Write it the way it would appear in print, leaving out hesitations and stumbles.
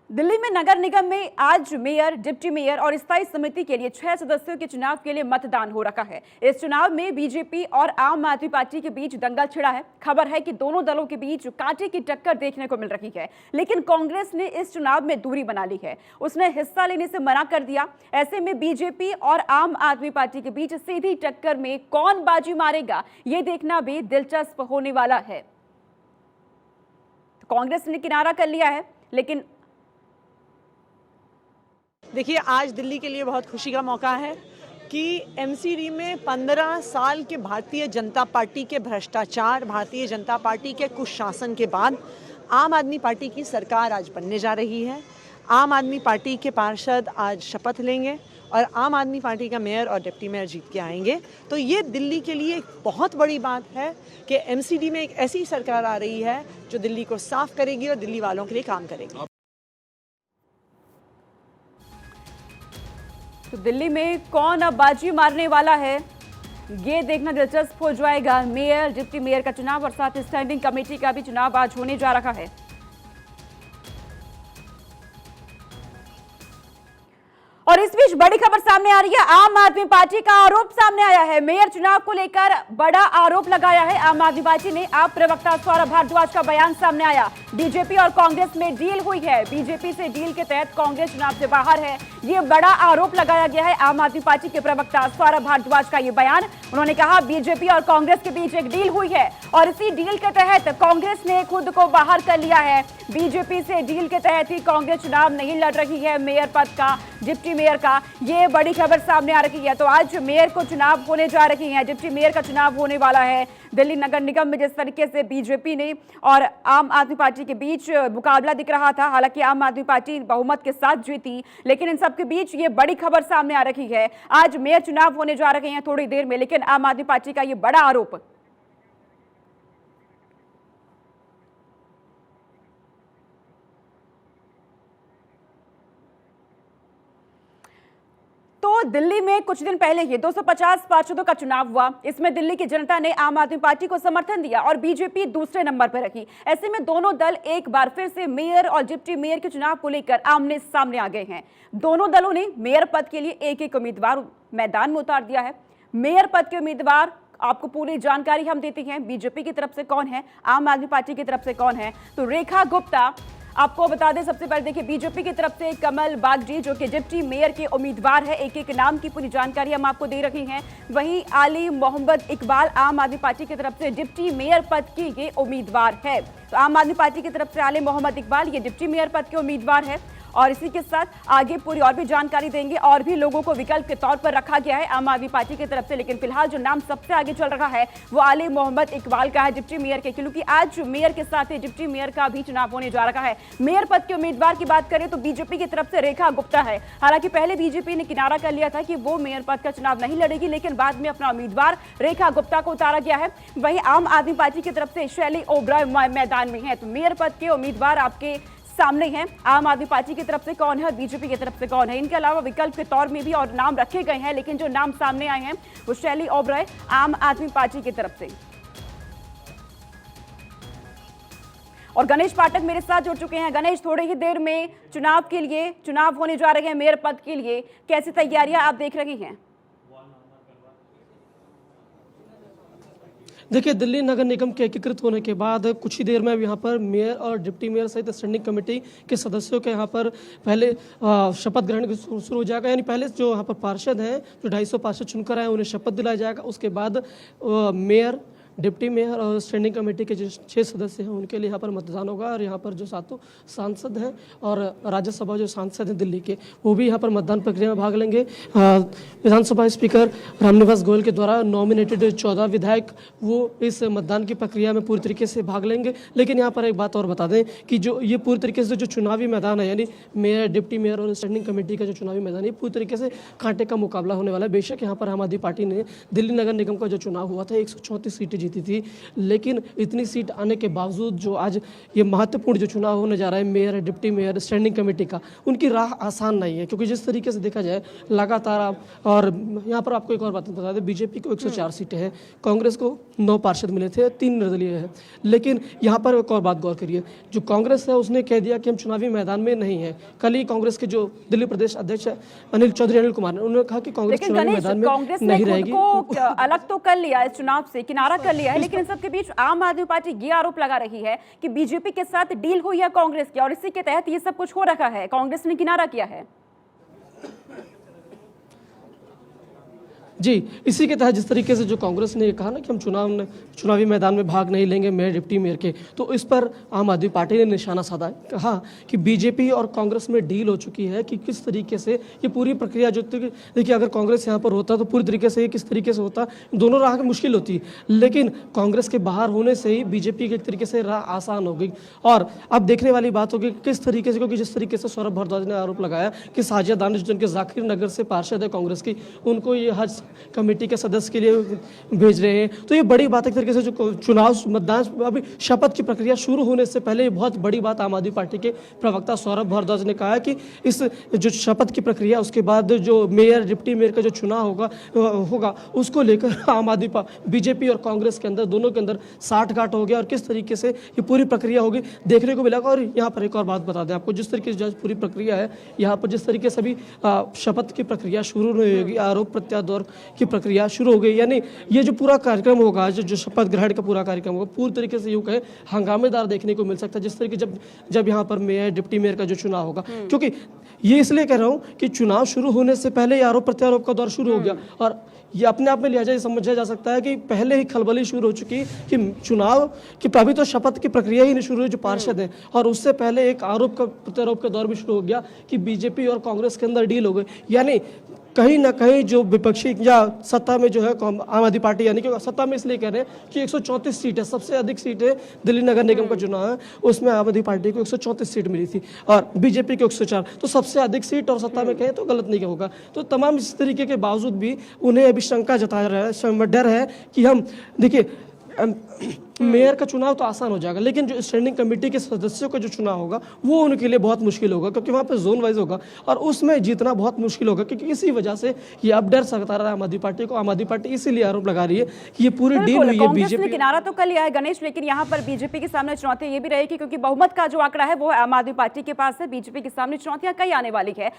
दिल्ली में नगर निगम में आज मेयर, डिप्टी मेयर और स्थायी समिति के लिए 6 सदस्यों के चुनाव के लिए मतदान हो रखा है। इस चुनाव में बीजेपी और आम आदमी पार्टी के बीच दंगल छिड़ा है। खबर है कि दोनों दलों के बीच कांटे की टक्कर देखने को मिल रही है, लेकिन कांग्रेस ने इस चुनाव में दूरी बना ली है। उसने हिस्सा लेने से मना कर दिया। ऐसे में बीजेपी और आम आदमी पार्टी के बीच सीधी टक्कर में कौन बाजी मारेगा, ये देखना भी दिलचस्प होने वाला है। कांग्रेस ने किनारा कर लिया है, लेकिन देखिए, आज दिल्ली के लिए बहुत खुशी का मौका है कि एमसीडी में 15 साल के भारतीय जनता पार्टी के भ्रष्टाचार, भारतीय जनता पार्टी के कुशासन के बाद आम आदमी पार्टी की सरकार आज बनने जा रही है। आम आदमी पार्टी के पार्षद आज शपथ लेंगे और आम आदमी पार्टी का मेयर और डिप्टी मेयर जीत के आएंगे। तो ये दिल्ली के लिए एक बहुत बड़ी बात है कि एमसीडी में एक ऐसी सरकार आ रही है जो दिल्ली को साफ करेगी और दिल्ली वालों के लिए काम करेगी। तो दिल्ली में कौन अब बाजी मारने वाला है, ये देखना दिलचस्प हो जाएगा। मेयर, डिप्टी मेयर का चुनाव और साथ ही स्टैंडिंग कमेटी का भी चुनाव आज होने जा रहा है। और इस बीच बड़ी खबर सामने आ रही है। आम आदमी पार्टी का आरोप सामने आया है। मेयर चुनाव को लेकर बड़ा आरोप लगाया है आम आदमी पार्टी ने। आप प्रवक्ता सौरभ भारद्वाज का बयान सामने आया। बीजेपी और कांग्रेस में डील हुई है। बीजेपी से डील के तहत कांग्रेस चुनाव से बाहर है, ये बड़ा आरोप लगाया गया है। आम आदमी पार्टी के प्रवक्ता सौरभ भारद्वाज का ये बयान। उन्होंने कहा बीजेपी और कांग्रेस के बीच एक डील हुई है और इसी डील के तहत कांग्रेस ने खुद को बाहर कर लिया है। बीजेपी से डील के तहत ही कांग्रेस चुनाव नहीं लड़ रही है मेयर पद का, डिप्टी मेयर का। ये बड़ी खबर सामने आ रही है। तो आज मेयर को चुनाव होने जा रही है, डिप्टी मेयर का चुनाव होने वाला है। दिल्ली नगर निगम में जिस तरीके से बीजेपी ने और आम आदमी पार्टी के बीच मुकाबला दिख रहा था, हालांकि आम आदमी पार्टी बहुमत के साथ जीती, लेकिन इन सबके बीच ये बड़ी खबर सामने आ रही है। आज मेयर चुनाव होने जा रहे हैं थोड़ी देर में, लेकिन आम आदमी पार्टी का ये बड़ा आरोप। तो दिल्ली में कुछ दिन पहले ही 250 पार्षदों का चुनाव हुआ। इसमें दिल्ली की जनता ने आम आदमी पार्टी को समर्थन दिया और बीजेपी दूसरे नंबर पर रखी। ऐसे में दोनों दल एक बार फिर से मेयर और डिप्टी मेयर के चुनाव को लेकर आमने सामने आ गए हैं। दोनों दलों ने मेयर पद के लिए एक एक उम्मीदवार मैदान में उतार दिया है। मेयर पद के उम्मीदवार आपको पूरी जानकारी हम देते हैं। बीजेपी की तरफ से कौन है, आम आदमी पार्टी की तरफ से कौन है। तो रेखा गुप्ता, आपको बता दें, सबसे पहले देखिए, बीजेपी की तरफ से कमल बागजी जो कि डिप्टी मेयर के उम्मीदवार है, एक एक नाम की पूरी जानकारी हम आपको दे रही हैं। वहीं आली मोहम्मद इकबाल आम आदमी पार्टी की तरफ से डिप्टी मेयर पद की ये उम्मीदवार है। तो आम आदमी पार्टी की तरफ से आली मोहम्मद इकबाल ये डिप्टी मेयर पद के उम्मीदवार है। और इसी के साथ आगे पूरी और भी जानकारी देंगे। और भी लोगों को विकल्प के तौर पर रखा गया है आम आदमी पार्टी की तरफ से, लेकिन फिलहाल जो नाम सबसे आगे चल रहा है वो आली मोहम्मद इकबाल का है डिप्टी मेयर के, क्योंकि आज मेयर के साथ ही डिप्टी मेयर का भी चुनाव होने जा रहा है। मेयर पद के उम्मीदवार की बात करें तो बीजेपी की तरफ से रेखा गुप्ता है। हालांकि पहले बीजेपी ने किनारा कर लिया था कि वो मेयर पद का चुनाव नहीं लड़ेगी, लेकिन बाद में अपना उम्मीदवार रेखा गुप्ता को उतारा गया है। वहीं आम आदमी पार्टी की तरफ से शैली ओबराय मैदान में है। तो मेयर पद के उम्मीदवार आपके सामने हैं। आम आदमी पार्टी की तरफ से कौन है और बीजेपी की तरफ से कौन है। इनके अलावा विकल्प के तौर में भी और नाम रखे गए हैं, लेकिन जो नाम सामने आए हैं वो शैली ओबराय आम आदमी पार्टी की तरफ से। और गणेश पाठक मेरे साथ जुड़ चुके हैं। गणेश, थोड़ी ही देर में चुनाव के लिए चुनाव होने जा रहे हैं मेयर पद के लिए, कैसी तैयारियां आप देख रही हैं? देखिए, दिल्ली नगर निगम के एकीकृत होने के बाद कुछ ही देर में यहाँ पर मेयर और डिप्टी मेयर सहित स्टैंडिंग कमेटी के सदस्यों के यहाँ पर पहले शपथ ग्रहण शुरू हो जाएगा। यानी पहले जो यहाँ पर पार्षद हैं, जो 250 पार्षद चुनकर आए, उन्हें शपथ दिलाया जाएगा। उसके बाद मेयर, डिप्टी मेयर और स्टैंडिंग कमेटी के जो 6 सदस्य हैं उनके लिए यहाँ पर मतदान होगा। और यहाँ पर जो 7 सांसद हैं और राज्यसभा जो सांसद हैं दिल्ली के, वो भी यहाँ पर मतदान प्रक्रिया में भाग लेंगे। विधानसभा स्पीकर रामनिवास गोयल के द्वारा नॉमिनेटेड 14 विधायक वो इस मतदान की प्रक्रिया में पूरी तरीके से भाग लेंगे। लेकिन यहाँ पर एक बात और बता दें कि जो ये पूरी तरीके से जो चुनावी मैदान है, यानी मेयर, डिप्टी मेयर और स्टैंडिंग कमेटी का जो चुनावी मैदान है, पूरी तरीके से कांटे का मुकाबला होने वाला है। बेशक यहाँ पर आम आदमी पार्टी ने दिल्ली नगर निगम का जो चुनाव हुआ था 134 सीटें जीती थी, लेकिन इतनी सीट आने के बावजूद जो आज ये महत्वपूर्ण जो चुनाव होने जा रहा है mayor, deputy mayor, standing committee का, उनकी राह आसान नहीं है, क्योंकि जिस तरीके से देखा जाए लगातार आप, और यहाँ पर आपको एक और बात बता दें, बीजेपी को 104 सीटें हैं, कांग्रेस को 9 पार्षद मिले थे, 3 निर्दलीय है। लेकिन यहाँ पर एक और बात गौर करिए, जो कांग्रेस है उसने कह दिया कि हम चुनावी मैदान में नहीं है। कल ही कांग्रेस के जो दिल्ली प्रदेश अध्यक्ष अनिल कुमार ने, उन्होंने कहा कि कांग्रेस लेकिन चुनावी गणेश, मैदान में कांग्रेस ने नहीं खुद रहेगी। को अलग तो कर लिया, इस चुनाव से किनारा कर लिया है, लेकिन इन सबके बीच आम आदमी पार्टी ये आरोप लगा रही है कि बीजेपी के साथ डील हुई है कांग्रेस की, और इसी के तहत ये सब कुछ हो रखा है, कांग्रेस ने किनारा किया है। जी, इसी के तहत जिस तरीके से जो कांग्रेस ने ये कहा ना कि हम चुनावी मैदान में भाग नहीं लेंगे मेयर, डिप्टी मेयर के, तो इस पर आम आदमी पार्टी ने निशाना साधा, कहा कि बीजेपी और कांग्रेस में डील हो चुकी है कि किस तरीके से ये पूरी प्रक्रिया जो, देखिए अगर कांग्रेस यहाँ पर होता तो पूरी तरीके से ये किस तरीके से होता, दोनों राह मुश्किल होती, लेकिन कांग्रेस के बाहर होने से ही बीजेपी की एक तरीके से राह आसान हो गई। और अब देखने वाली बात होगी किस तरीके से, क्योंकि जिस तरीके से सौरभ भारद्वाज ने आरोप लगाया कि साजिया दानिश जिनके जाकिर नगर से पार्षद है कांग्रेस की, उनको ये हज कमेटी के सदस्य के लिए भेज रहे हैं, तो ये बड़ी बात है। एक तरीके से जो चुनाव मतदान अभी शपथ की प्रक्रिया शुरू होने से पहले बहुत बड़ी बात आम आदमी पार्टी के प्रवक्ता सौरभ भारद्वाज ने कहा है कि इस जो शपथ की प्रक्रिया, उसके बाद जो मेयर, डिप्टी मेयर का जो चुनाव होगा उसको लेकर आम आदमी बीजेपी और कांग्रेस के अंदर, दोनों के अंदर साठ-गांठ हो गया, और किस तरीके से ये पूरी प्रक्रिया होगी देखने को मिला। और यहाँ पर एक और बात बता दें आपको, जिस तरीके से पूरी प्रक्रिया है, यहाँ पर जिस तरीके से अभी शपथ की प्रक्रिया शुरू नहीं होगी, आरोप प्रत्यारोप की प्रक्रिया शुरू हो गई, यानी ये जो पूरा कार्यक्रम होगा, जो शपथ ग्रहण का पूरा कार्यक्रम होगा, पूरी तरीके से यूं कहे हंगामेदार देखने को मिल सकता है, जिस तरीके जब यहाँ पर मेयर, डिप्टी मेयर का जो चुनाव होगा। क्योंकि ये इसलिए कह रहा हूँ कि चुनाव शुरू होने से पहले आरोप प्रत्यारोप का दौर शुरू हो गया, और ये अपने आप में लिहाजा ये समझा जा सकता है कि पहले ही खलबली शुरू हो चुकी कि चुनाव की, अभी तो शपथ की प्रक्रिया ही नहीं शुरू हुई जो पार्षद है, और उससे पहले एक आरोप का प्रत्यारोप का दौर भी शुरू हो गया कि बीजेपी और कांग्रेस के अंदर डील हो गई। यानी कहीं ना कहीं जो विपक्षी या सत्ता में जो है आम आदमी पार्टी, यानी कि सत्ता में इसलिए कह रहे हैं कि 134 सीट है, सबसे अधिक सीटें दिल्ली नगर निगम का चुनाव है, उसमें आम आदमी पार्टी को 134 सीट मिली थी और बीजेपी को 104, तो सबसे अधिक सीट और सत्ता में कहें तो गलत नहीं होगा। तो तमाम इस तरीके के बावजूद भी उन्हें अभी शंका जता रहा है, डर है कि हम देखिए मेयर का चुनाव तो आसान हो जाएगा, लेकिन जो स्टैंडिंग कमेटी के सदस्यों का जो चुनाव होगा वो उनके लिए बहुत मुश्किल होगा, क्योंकि वहाँ पे जोन वाइज होगा और उसमें जीतना बहुत मुश्किल होगा, क्योंकि इसी वजह से ये अब डर सकता रहा है आम आदमी पार्टी को। आम आदमी पार्टी इसीलिए आरोप लगा रही है कि ये पूरी डील हुई है बीजेपी ने बीजेपी। किनारा तो कर लिया है गणेश, लेकिन यहाँ पर बीजेपी के सामने चुनौती ये भी रहेगी, क्योंकि बहुमत का जो आंकड़ा है वो आम आदमी पार्टी के पास है, बीजेपी के सामने चुनौतियां कई आने वाली है।